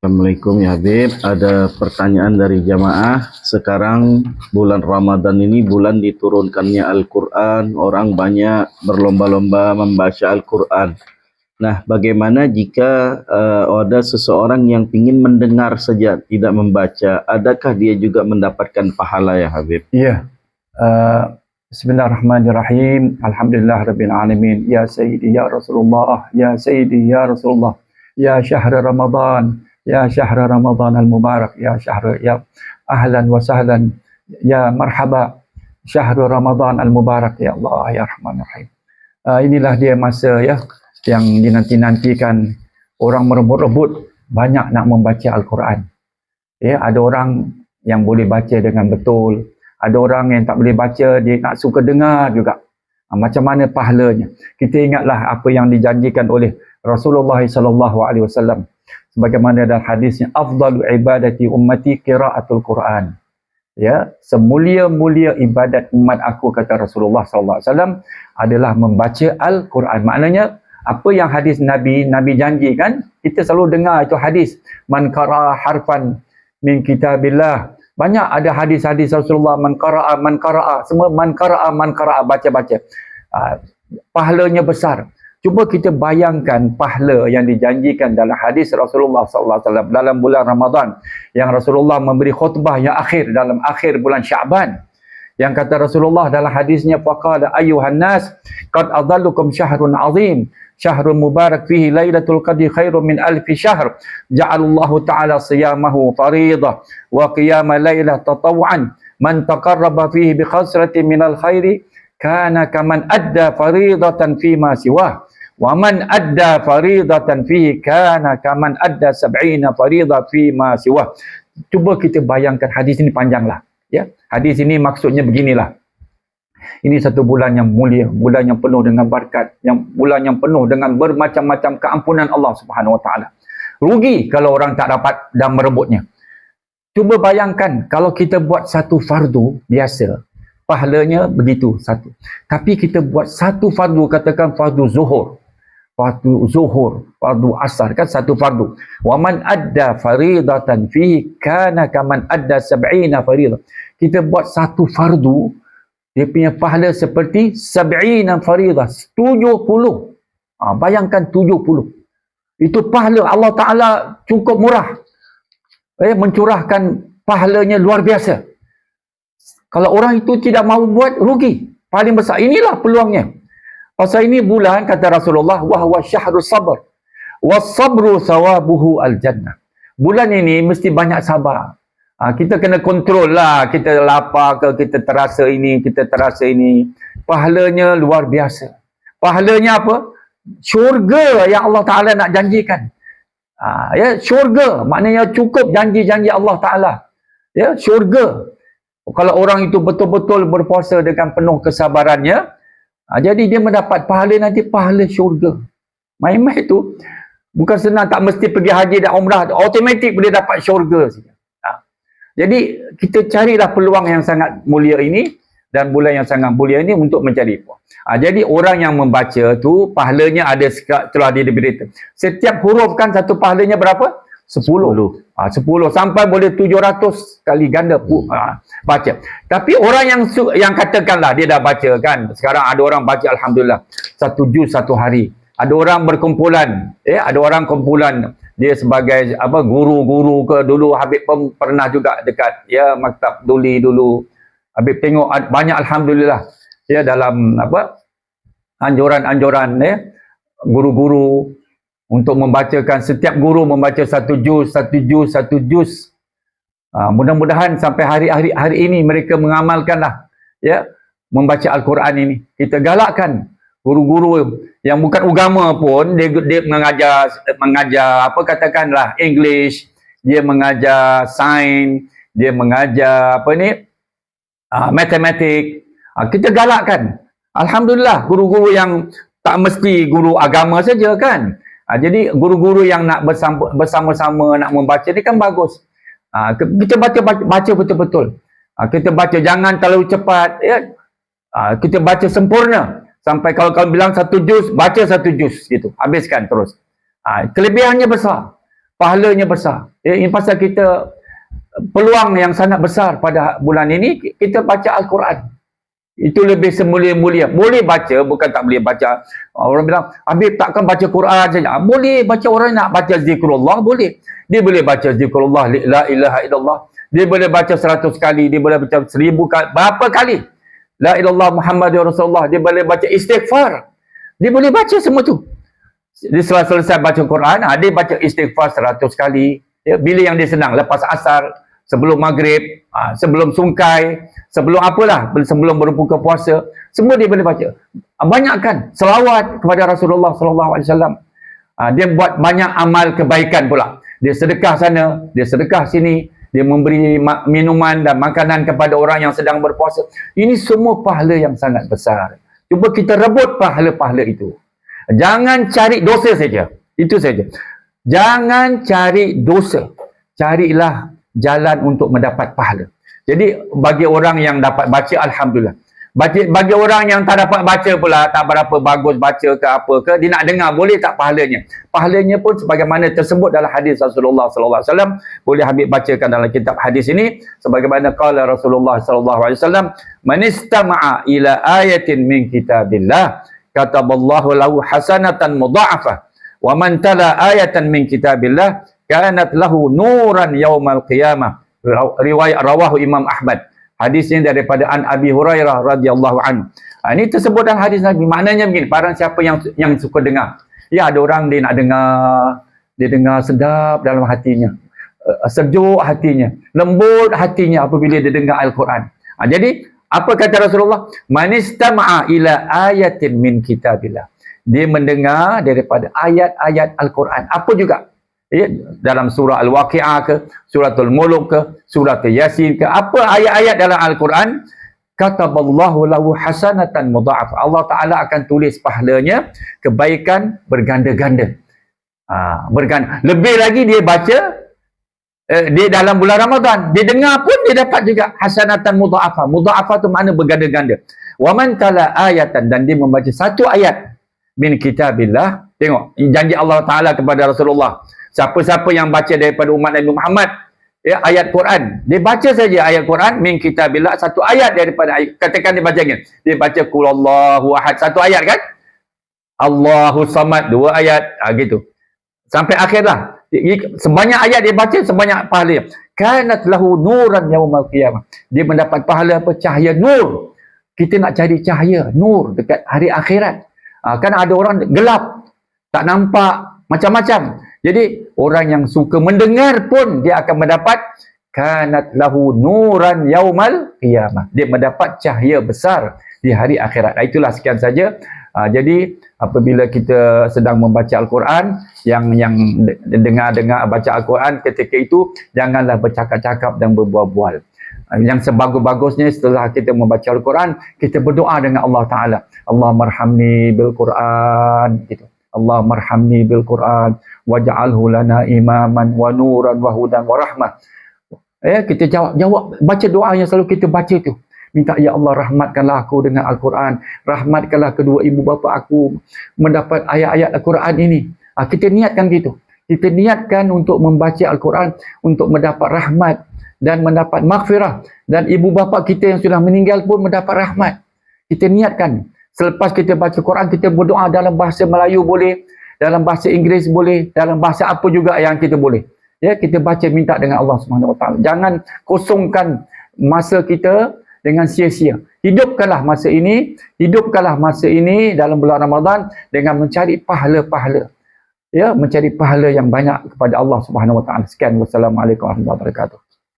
Assalamualaikum ya Habib, ada pertanyaan dari jamaah. Sekarang bulan Ramadan ini bulan diturunkannya Al-Quran, orang banyak berlomba-lomba membaca Al-Quran. Nah, bagaimana jika ada seseorang yang ingin mendengar saja, tidak membaca, adakah dia juga mendapatkan pahala ya Habib? Ya, Bismillahirrahmanirrahim. Alhamdulillah Rabbil Alamin. Ya Sayyidi Ya Rasulullah, Ya Sayyidi Ya Rasulullah, Ya Syahr Ramadan, Ya Syahr Ramadan Al-Mubarak, Ya Syahr, Ya Ahlan wa Sahlan, Ya Marhaba, Syahr Ramadan Al-Mubarak, Ya Allah, Ya Rahman Rahim. Inilah dia masa ya yang dinanti-nantikan, orang merebut-rebut banyak nak membaca Al-Quran. Ya, ada orang yang boleh baca dengan betul, ada orang yang tak boleh baca, dia nak suka dengar juga. Macam mana pahalanya? Kita ingatlah apa yang dijanjikan oleh Rasulullah SAW. Sebagaimana dalam hadisnya, afdalu ibadati ummati qiraatul Quran. Ya, semulia-mulia ibadat umat aku, kata Rasulullah SAW, adalah membaca Al-Quran. Maknanya apa yang hadis Nabi janjikan, kita selalu dengar itu hadis. Man qara'a harfan min kitabillah. Banyak ada hadis-hadis Rasulullah, man qara'a, semua man qara'a, baca-baca. Pahalanya besar. Cuba kita bayangkan pahala yang dijanjikan dalam hadis Rasulullah SAW dalam bulan Ramadan, yang Rasulullah memberi khutbah yang akhir dalam akhir bulan Sya'ban, yang kata Rasulullah dalam hadisnya, faqala ayyuhan nas qad adallukum syahrun azim, syahrun mubarak fihi lailatul qadri khairun min alfi syahr, ja'alallahu ta'ala siyamahu faridah wa qiyama lailah tatawwan, man taqarraba fihi bi khasratin minal khairi kana kaman adda faridatan fima siwah, wa man adda faridatan fihi kana kaman adda sab'ina faridah fima siwah. Cuba kita bayangkan, hadis ini panjanglah ya. Hadis ini maksudnya beginilah. Ini satu bulan yang mulia, bulan yang penuh dengan berkat, bulan yang penuh dengan bermacam-macam keampunan Allah Subhanahu Wa Taala. Rugi kalau orang tak dapat dan merebutnya. Cuba bayangkan kalau kita buat satu fardu biasa, pahalanya begitu satu. Tapi kita buat satu fardu, katakan fardu zuhur, fardu asar, kan satu fardu. Wa man adda faridatan fihi kana kaman adda sab'ina faridah. Kita buat satu fardu, dia punya pahala seperti sab'ina faridah, 70. Bayangkan 70. Itu pahala Allah Ta'ala cukup murah. Mencurahkan pahalanya luar biasa. Kalau orang itu tidak mahu buat, rugi. Paling besar. Inilah peluangnya. Pasal ini bulan, kata Rasulullah, wahwa syahrus sabr, was-sabru sawabuhu al-jannah. Bulan ini mesti banyak sabar. Kita kena kontrol lah. Kita lapar ke, kita terasa ini, kita terasa ini. Pahalanya luar biasa. Pahalanya apa? Syurga yang Allah Ta'ala nak janjikan. Ya, syurga. Maknanya cukup janji-janji Allah Ta'ala. Ya, syurga. Kalau orang itu betul-betul berpuasa dengan penuh kesabarannya, jadi dia mendapat pahala nanti, pahala syurga. Main-main itu bukan senang, tak mesti pergi haji dan umrah, automatik boleh dapat syurga saja. Jadi kita carilah peluang yang sangat mulia ini dan bulan yang sangat mulia ini untuk mencari. Jadi orang yang membaca tu pahalanya ada, telah diberitahu. Setiap huruf kan satu pahalanya berapa? 10. 10 sampai boleh 700 kali ganda baca. Tapi orang yang katakanlah dia dah baca kan. Sekarang ada orang baca alhamdulillah 1 juz satu hari. Ada orang berkumpulan, ada orang kumpulan dia sebagai guru-guru ke, dulu Habib pernah juga dekat maktab Duli dulu. Habib tengok banyak alhamdulillah dalam anjuran-anjuran guru-guru untuk membacakan, setiap guru membaca 1 juz. Mudah-mudahan sampai hari ini mereka mengamalkanlah membaca Al-Quran ini. Kita galakkan guru-guru yang bukan agama pun, dia mengajar katakanlah English, dia mengajar sains, dia mengajar matematik. Kita galakkan. Alhamdulillah, guru-guru yang tak mesti guru agama saja kan. Jadi guru-guru yang nak bersama-sama nak membaca ni kan bagus. Kita baca betul-betul. Kita baca jangan terlalu cepat kita baca sempurna. Sampai kalau bilang 1 juz, baca 1 juz gitu. Habiskan terus. Kelebihannya besar. pahalanya besar. Ini pasal kita peluang yang sangat besar pada bulan ini kita baca Al-Quran. Itu lebih semulia-mulia. Boleh baca, bukan tak boleh baca. Orang bilang, Habib takkan baca Quran saja. Boleh baca, orang nak baca zikrullah, boleh. Dia boleh baca zikrullah, la ilaha illallah. Dia boleh baca 100 kali, dia boleh baca 1000 kali, berapa kali. La ilallah Muhammadur Rasulullah. Dia boleh baca istighfar. Dia boleh baca semua tu. Dia selesai baca Quran, dia baca istighfar 100 kali. Ya, bila yang dia senang, lepas asar, sebelum maghrib, sebelum sungkai, sebelum apalah, sebelum berbuka puasa, semua dia boleh baca. Banyakkan selawat kepada Rasulullah sallallahu alaihi wasallam. Dia buat banyak amal kebaikan pula. Dia sedekah sana, dia sedekah sini, dia memberi minuman dan makanan kepada orang yang sedang berpuasa. Ini semua pahala yang sangat besar. Cuba kita rebut pahala-pahala itu. Jangan cari dosa saja. Itu saja. Jangan cari dosa. Carilah jalan untuk mendapat pahala. Jadi bagi orang yang dapat baca, alhamdulillah. Bagi orang yang tak dapat baca pula, tak berapa bagus baca ke apa ke, dia nak dengar, boleh tak pahalanya? Pahalanya pun sebagaimana tersebut dalam hadis Rasulullah sallallahu alaihi wasallam. Boleh Habib bacakan dalam kitab hadis ini sebagaimana qala Rasulullah sallallahu alaihi wasallam, "Man istama'a ila ayatin min kitabillah, kataballahu lahu hasanatan mudha'afah. Wa man tala ayatan min kitabillah, kanat lahu nuran yaumal qiyamah." Riwayat rawahu Imam Ahmad. Hadis ini daripada An Abi Hurairah radhiyallahu anhu. Ini tersebut dalam hadis Nabi. Maknanya begini, barang siapa yang suka dengar. Ya, ada orang dia nak dengar, dia dengar sedap dalam hatinya. Sejuk hatinya, lembut hatinya apabila dia dengar Al-Quran. Jadi, apa kata Rasulullah? Man istama'a ila ayatin min kitabillah. Dia mendengar daripada ayat-ayat Al-Quran. Apa juga? Ya, dalam surah Al-Waqi'ah ke, suratul Muluk ke, surah Yasin ke, apa ayat-ayat dalam Al-Quran, kataballahu lahu hasanatan mudha'afah. Allah Ta'ala akan tulis pahalanya kebaikan berganda-ganda. Berganda. Lebih lagi dia baca dia dalam bulan Ramadan, dia dengar pun dia dapat juga hasanatan mudha'afah. Mudha'afah tu makna berganda-ganda. Wa man tala ayatan, dan dia membaca satu ayat min kitabillah. Tengok janji Allah Ta'ala kepada Rasulullah. Siapa-siapa yang baca daripada umat Nabi Muhammad, ya, ayat Quran, dia baca saja ayat Quran min kitabillah, satu ayat daripada ayat, katakan dia baca gini, dia baca qul Allahu ahad, satu ayat kan, Allahu samad, dua ayat, gitu sampai akhir lah. Sebanyak ayat dia baca, sebanyak pahala. Kanat lahu nuran yaumal qiyamah. Dia mendapat pahala apa? Cahaya nur. Kita nak cari cahaya nur dekat hari akhirat. Kan ada orang gelap, tak nampak, macam-macam. Jadi orang yang suka mendengar pun dia akan mendapat kanat lahu nuran yaumal qiyamah. Dia mendapat cahaya besar di hari akhirat. Itulah sekian saja. Jadi apabila kita sedang membaca Al-Quran, yang dengar baca Al-Quran ketika itu, janganlah bercakap-cakap dan berbual-bual. Yang sebagus-bagusnya setelah kita membaca Al-Quran, kita berdoa dengan Allah Ta'ala. Allah marhamni bil Quran, gitu. Allah marhamni bil Quran waj'alhu lana imaman wa nuran wa hudan wa rahmah. Kita jawab baca doa yang selalu kita baca tu. Minta, ya Allah, rahmatkanlah aku dengan Al-Quran, rahmatkanlah kedua ibu bapa aku mendapat ayat-ayat Al-Quran ini. Kita niatkan gitu. Kita niatkan untuk membaca Al-Quran untuk mendapat rahmat dan mendapat maghfirah, dan ibu bapa kita yang sudah meninggal pun mendapat rahmat. Kita niatkan. Selepas kita baca Quran, kita berdoa dalam bahasa Melayu boleh, dalam bahasa Inggeris boleh, dalam bahasa apa juga yang kita boleh. Ya, kita baca minta dengan Allah Subhanahu Wa Taala. Jangan kosongkan masa kita dengan sia-sia. Hidupkanlah masa ini dalam bulan Ramadan dengan mencari pahala-pahala. Ya, mencari pahala yang banyak kepada Allah Subhanahu Wa Taala. Sekian, wassalamualaikum warahmatullahi wabarakatuh.